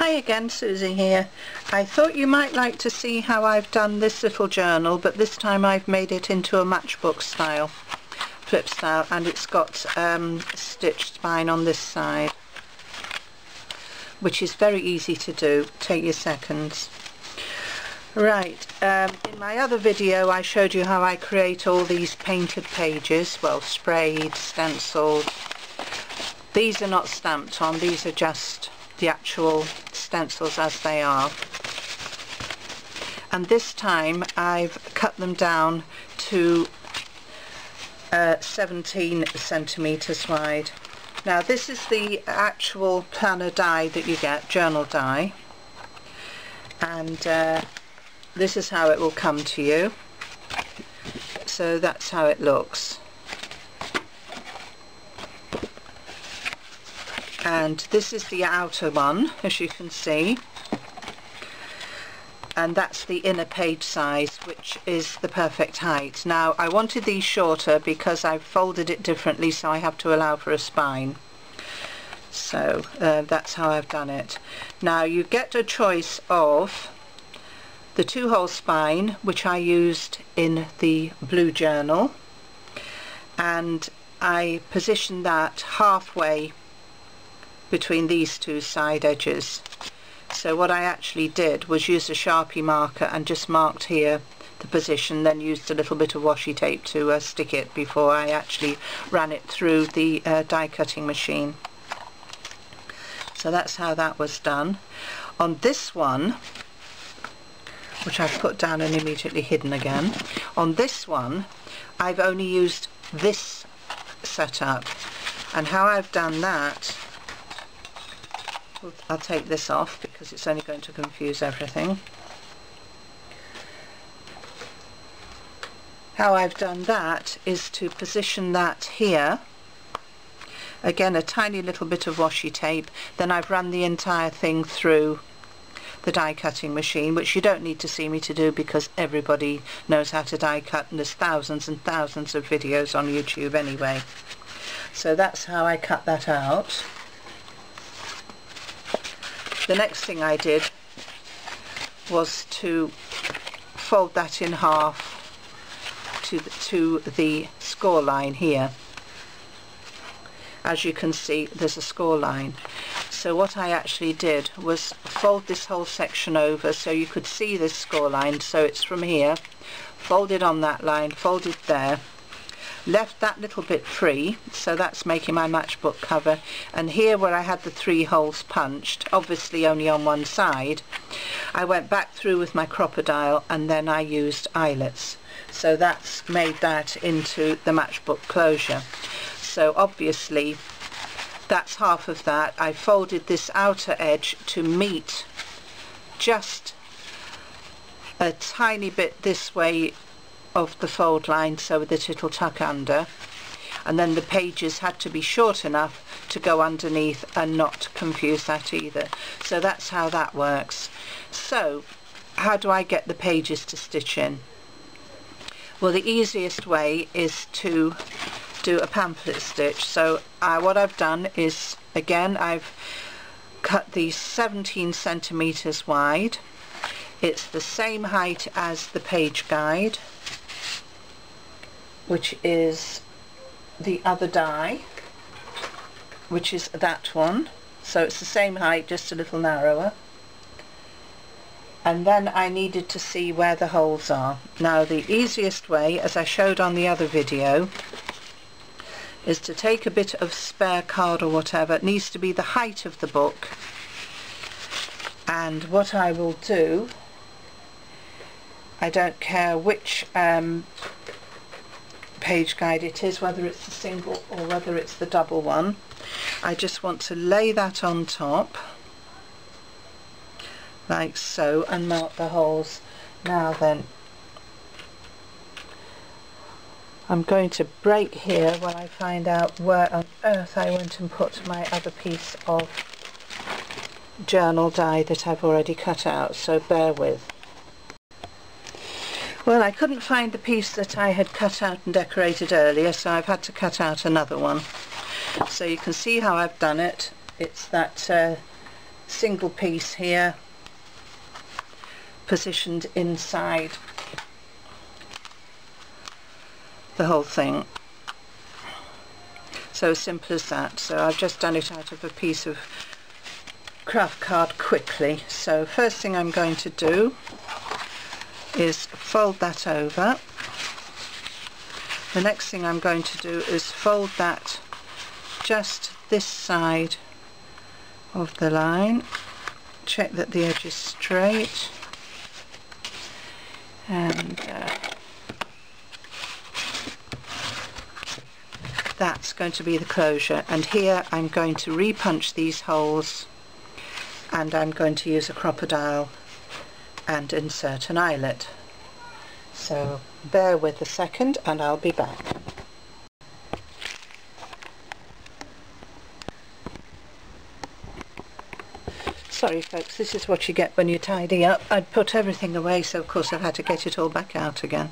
Hi again, Susie here. I thought you might like to see how I've done this little journal, but this time I've made it into a matchbook style, flip style, and it's got stitched spine on this side, which is very easy to do. Take your seconds. Right, in my other video I showed you how I create all these painted pages, well, sprayed, stenciled. These are not stamped on, these are just the actual stencils as they are. And this time I've cut them down to 17 centimetres wide. Now this is the actual planner die that you get, journal die, and this is how it will come to you. So that's how it looks. And this is the outer one, as you can see, and that's the inner page size, which is the perfect height. Now I wanted these shorter because I've folded it differently, so I have to allow for a spine. So that's how I've done it. Now you get a choice of the 2-hole spine, which I used in the blue journal, and I positioned that halfway between these two side edges. So what I actually did was use a Sharpie marker and just marked here the position, then used a little bit of washi tape to stick it before I actually ran it through the die cutting machine. So that's how that was done. On this one, which I've put down and immediately hidden again, on this one I've only used this setup, and how I've done that, I'll take this off because it's only going to confuse everything. How I've done that is to position that here, again a tiny little bit of washi tape, then I've run the entire thing through the die cutting machine, which you don't need to see me to do because everybody knows how to die cut, and there's thousands and thousands of videos on YouTube anyway. So that's how I cut that out. The next thing I did was to fold that in half to the score line here. As you can see, there's a score line. So what I actually did was fold this whole section over so you could see this score line. So it's from here, folded on that line, folded there, left that little bit free, so that's making my matchbook cover, and here where I had the 3 holes punched, obviously only on one side, I went back through with my crocodile and then I used eyelets. So that's made that into the matchbook closure. So obviously that's half of that. I folded this outer edge to meet just a tiny bit this way of the fold line so that it'll tuck under, and then the pages had to be short enough to go underneath and not confuse that either. So that's how that works. So how do I get the pages to stitch in? Well, the easiest way is to do a pamphlet stitch. So what I've done is, again, I've cut these 17 centimetres wide. It's the same height as the page guide, which is the other die, which is that one. So it's the same height, just a little narrower. And then I needed to see where the holes are. Now the easiest way, as I showed on the other video, is to take a bit of spare card or whatever. It needs to be the height of the book. And what I will do, I don't care which page guide it is, whether it's the single or whether it's the double one, I just want to lay that on top like so and mark the holes. Now then, I'm going to break here when I find out where on earth I went and put my other piece of journal die that I've already cut out, so bear with. Well, I couldn't find the piece that I had cut out and decorated earlier, so I've had to cut out another one. So you can see how I've done it. It's that single piece here positioned inside the whole thing. So as simple as that. So I've just done it out of a piece of craft card quickly. So first thing I'm going to do is fold that over. The next thing I'm going to do is fold that just this side of the line, check that the edge is straight, and that's going to be the closure. And here I'm going to repunch these holes, and I'm going to use a crocodile and insert an eyelet. So bear with a second and I'll be back. Sorry folks, this is what you get when you tidy up. I'd put everything away, so of course I've had to get it all back out again.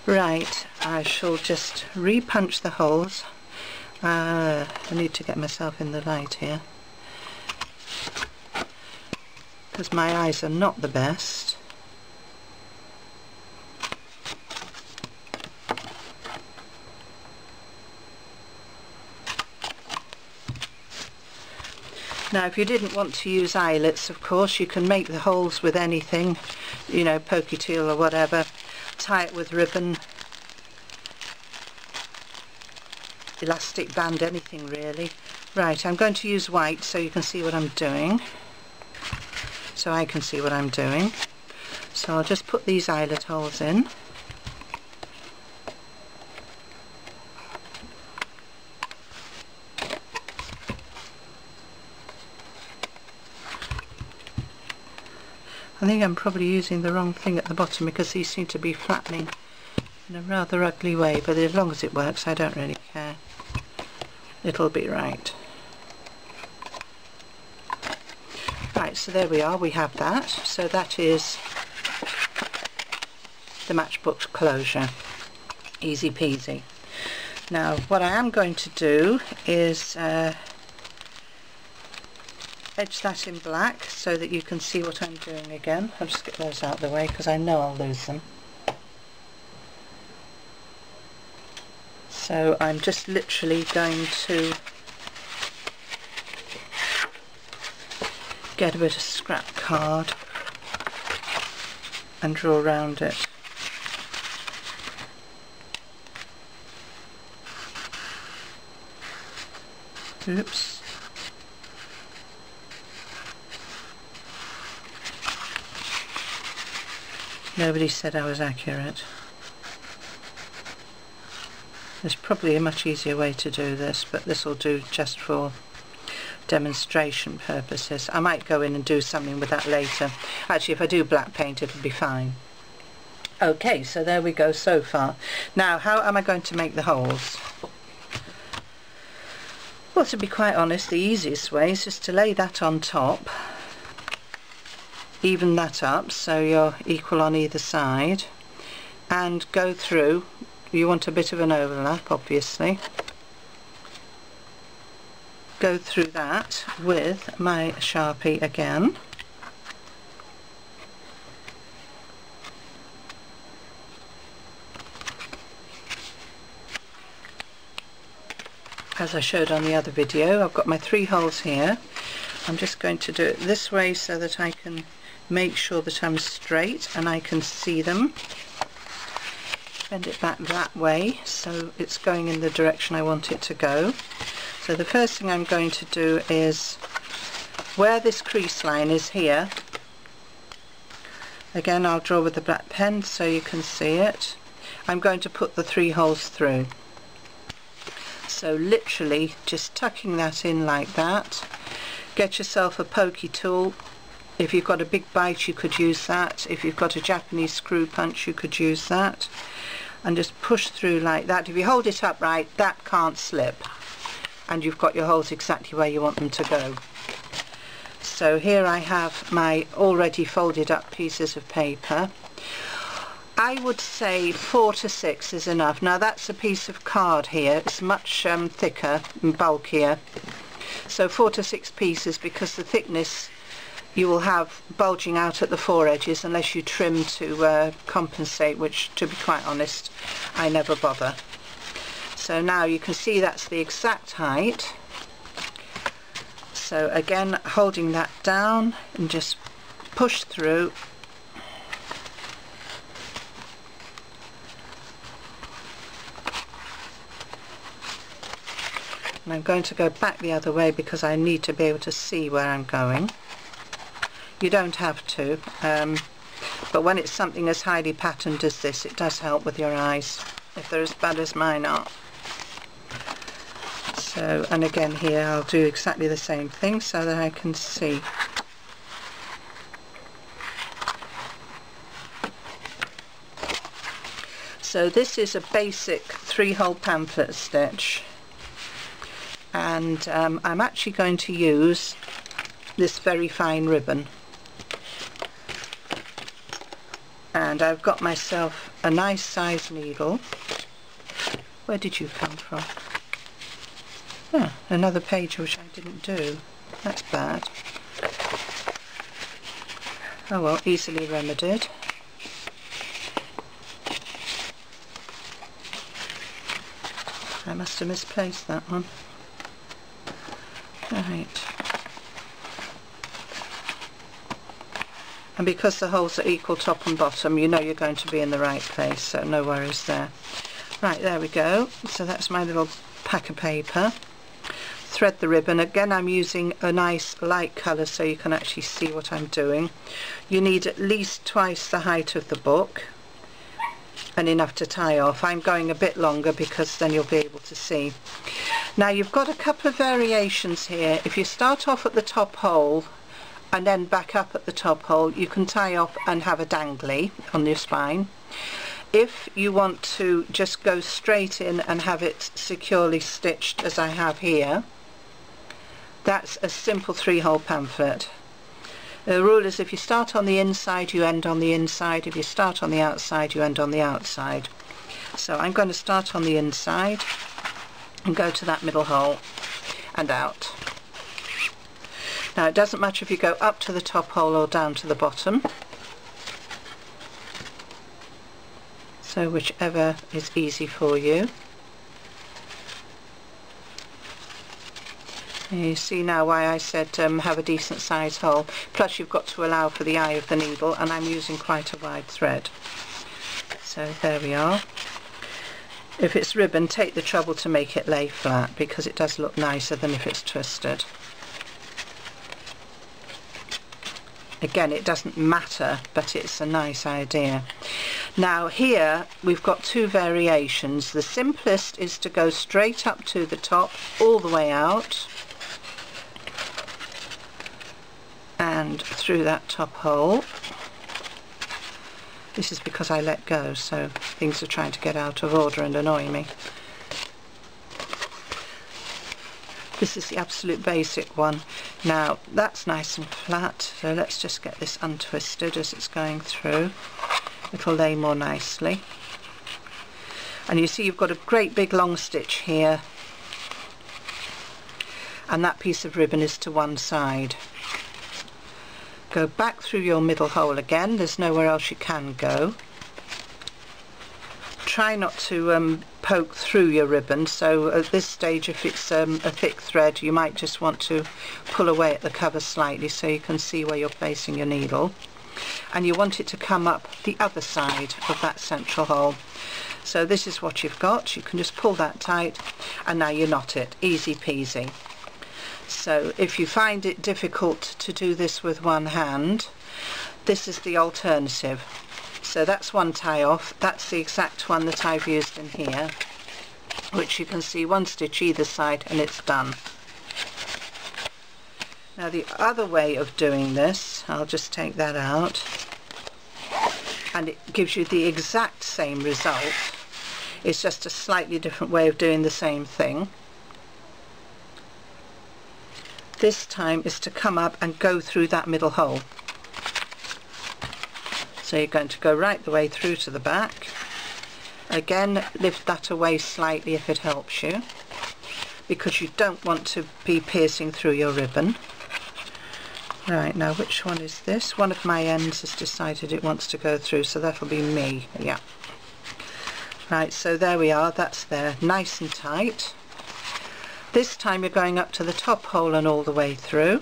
Right, I shall just repunch the holes. I need to get myself in the light here, because my eyes are not the best. Now if you didn't want to use eyelets, of course you can make the holes with anything, you know, pokey teal or whatever, tie it with ribbon, elastic band, anything really. Right, I'm going to use white so you can see what I'm doing, so I can see what I'm doing. So I'll just put these eyelet holes in. I think I'm probably using the wrong thing at the bottom because these seem to be flattening in a rather ugly way, but as long as it works I don't really care. It'll be right. Right, so there we are, we have that. So that is the matchbook closure. Easy peasy. Now what I am going to do is edge that in black so that you can see what I'm doing again. I'll just get those out of the way because I know I'll lose them. So I'm just literally going to get a bit of scrap card and draw around it. Oops. Nobody said I was accurate. There's probably a much easier way to do this, but this will do just for demonstration purposes. I might go in and do something with that later. Actually, if I do black paint, it'll be fine. Okay, so there we go so far. Now, how am I going to make the holes? Well, to be quite honest, the easiest way is just to lay that on top, even that up so you're equal on either side, and go through. You want a bit of an overlap, obviously. Go through that with my Sharpie again. As I showed on the other video, I've got my 3 holes here. I'm just going to do it this way so that I can make sure that I'm straight and I can see them. Bend it back that way so it's going in the direction I want it to go. So the first thing I'm going to do is, where this crease line is here, again I'll draw with the black pen so you can see it. I'm going to put the 3 holes through. So literally just tucking that in like that. Get yourself a pokey tool. If you've got a big bite you could use that. If you've got a Japanese screw punch you could use that. And just push through like that. If you hold it upright, that can't slip. And you've got your holes exactly where you want them to go. So here I have my already folded up pieces of paper. I would say 4 to 6 is enough. Now that's a piece of card here. It's much thicker and bulkier. So 4 to 6 pieces, because the thickness you will have bulging out at the 4 edges unless you trim to compensate, which, to be quite honest, I never bother. So now you can see that's the exact height. So again, holding that down and just push through. And I'm going to go back the other way because I need to be able to see where I'm going. You don't have to, but when it's something as highly patterned as this, it does help with your eyes, if they're as bad as mine are. So, and again here I'll do exactly the same thing so that I can see. So this is a basic 3-hole pamphlet stitch, and I'm actually going to use this very fine ribbon. And I've got myself a nice size needle. Where did you come from? Oh, another page which I didn't do. That's bad. Oh well, easily remedied. I must have misplaced that one. Right. And because the holes are equal top and bottom, you know you're going to be in the right place, so no worries there. Right, there we go. So that's my little pack of paper. Thread the ribbon. Again, I'm using a nice light colour so you can actually see what I'm doing. You need at least twice the height of the book and enough to tie off. I'm going a bit longer because then you'll be able to see. Now you've got a couple of variations here. If you start off at the top hole and then back up at the top hole, you can tie off and have a dangly on your spine. If you want to just go straight in and have it securely stitched as I have here, that's a simple 3-hole pamphlet. The rule is if you start on the inside, you end on the inside. If you start on the outside, you end on the outside. So I'm going to start on the inside and go to that middle hole and out. Now it doesn't matter if you go up to the top hole or down to the bottom, so whichever is easy for you. And you see now why I said have a decent size hole, plus you've got to allow for the eye of the needle, and I'm using quite a wide thread. So there we are. If it's ribbon, take the trouble to make it lay flat because it does look nicer than if it's twisted. Again, it doesn't matter, but it's a nice idea. Now here we've got 2 variations. The simplest is to go straight up to the top, all the way out, and through that top hole. This is because I let go, so things are trying to get out of order and annoy me. This is the absolute basic one. Now that's nice and flat, so let's just get this untwisted as it's going through. It'll lay more nicely. And you see you've got a great big long stitch here, and that piece of ribbon is to one side. Go back through your middle hole again, there's nowhere else you can go. Try not to poke through your ribbon, so at this stage if it's a thick thread you might just want to pull away at the cover slightly so you can see where you're placing your needle. And you want it to come up the other side of that central hole. So this is what you've got. You can just pull that tight and now you knot it. Easy peasy. So if you find it difficult to do this with one hand, this is the alternative. So that's one tie off. That's the exact one that I've used in here, which you can see 1 stitch either side and it's done. Now the other way of doing this, I'll just take that out, and it gives you the exact same result. It's just a slightly different way of doing the same thing. This time is to come up and go through that middle hole. So you're going to go right the way through to the back. Again, lift that away slightly if it helps you. because you don't want to be piercing through your ribbon. Right, now which one is this? One of my ends has decided it wants to go through, so that'll be me. Yeah. Right, so there we are, that's there, nice and tight. This time you're going up to the top hole and all the way through.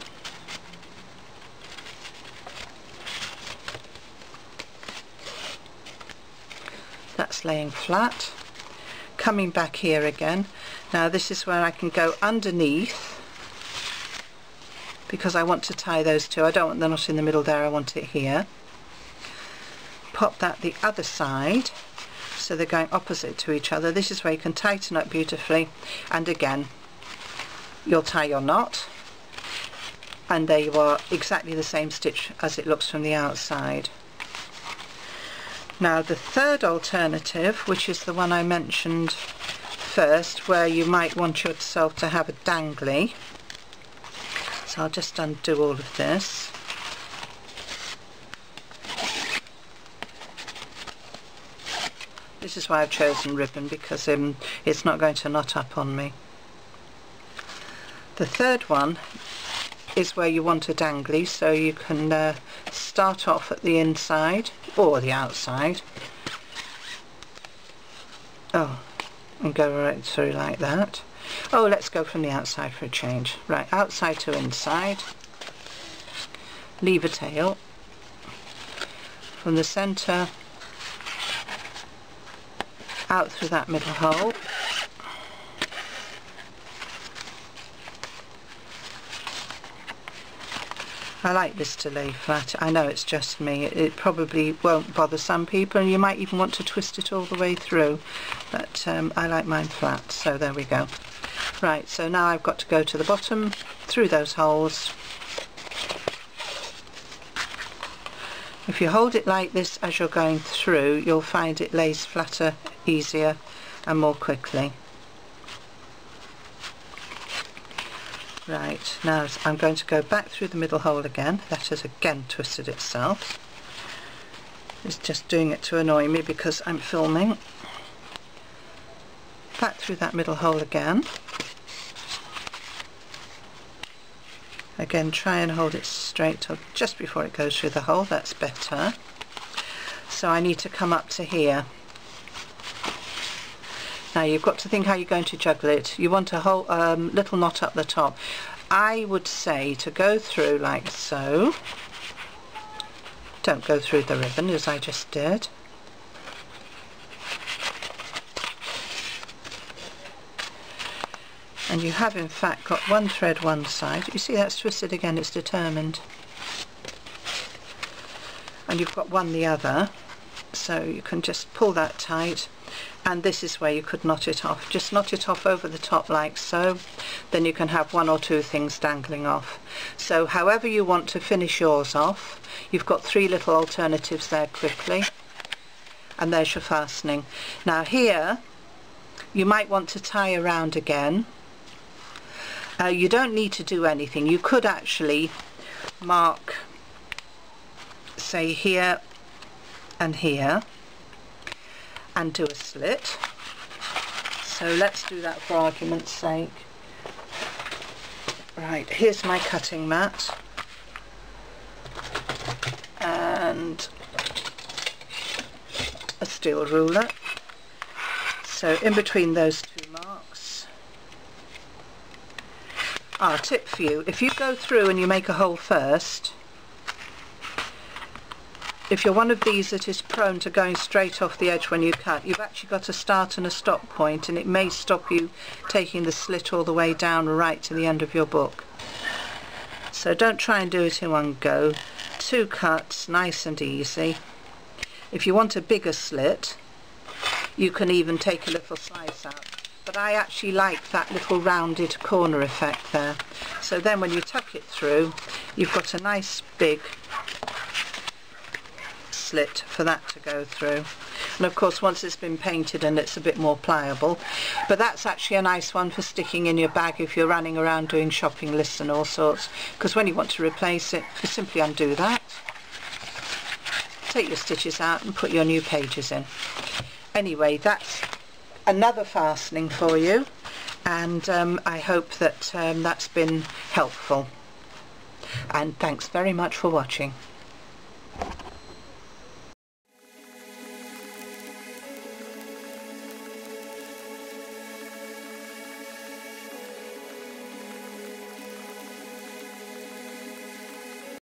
That's laying flat. Coming back here again. Now this is where I can go underneath, because I want to tie those two. I don't want them not in the middle there, I want it here. Pop that the other side, so they're going opposite to each other. This is where you can tighten up beautifully, and again you'll tie your knot, and there you are, exactly the same stitch as it looks from the outside. Now the third alternative, which is the one I mentioned first, where you might want yourself to have a dangly, so I'll just undo all of this. This is why I've chosen ribbon, because it's not going to knot up on me. The third one is where you want a dangly, so you can start off at the inside or the outside. Oh, and go right through like that. Oh, let's go from the outside for a change. Right, outside to inside. Leave a tail. From the centre out through that middle hole. I like this to lay flat. I know it's just me. It probably won't bother some people, and you might even want to twist it all the way through, but I like mine flat, so there we go. Right, so now I've got to go to the bottom, through those holes. If you hold it like this as you're going through, you'll find it lays flatter, easier and more quickly. Right, now I'm going to go back through the middle hole again. That has again twisted itself. It's just doing it to annoy me because I'm filming. Back through that middle hole again. Again, try and hold it straight till just before it goes through the hole. That's better. So I need to come up to here. Now you've got to think how you're going to juggle it. You want a whole little knot up the top. I would say to go through like so. Don't go through the ribbon as I just did. And you have in fact got one thread one side. You see that's twisted again, it's determined. And you've got one the other. So you can just pull that tight. And this is where you could knot it off. Just knot it off over the top like so. Then you can have one or two things dangling off. So however you want to finish yours off, you've got three little alternatives there quickly. And there's your fastening. Now here, you might want to tie around again. You don't need to do anything. You could actually mark, say here and here, and do a slit. So let's do that for argument's sake. Right, here's my cutting mat and a steel ruler. So in between those two marks. Tip for you, if you go through and you make a hole first, if you're one of these that is prone to going straight off the edge when you cut, you've actually got a start and a stop point, and it may stop you taking the slit all the way down right to the end of your book. So don't try and do it in one go. 2 cuts, nice and easy. If you want a bigger slit, you can even take a little slice out. But I actually like that little rounded corner effect there. So then when you tuck it through, you've got a nice big slit for that to go through. And of course once it's been painted and it's a bit more pliable, but that's actually a nice one for sticking in your bag if you're running around doing shopping lists and all sorts, because when you want to replace it, you simply undo that, take your stitches out and put your new pages in. Anyway, that's another fastening for you, and I hope that that's been helpful, and thanks very much for watching.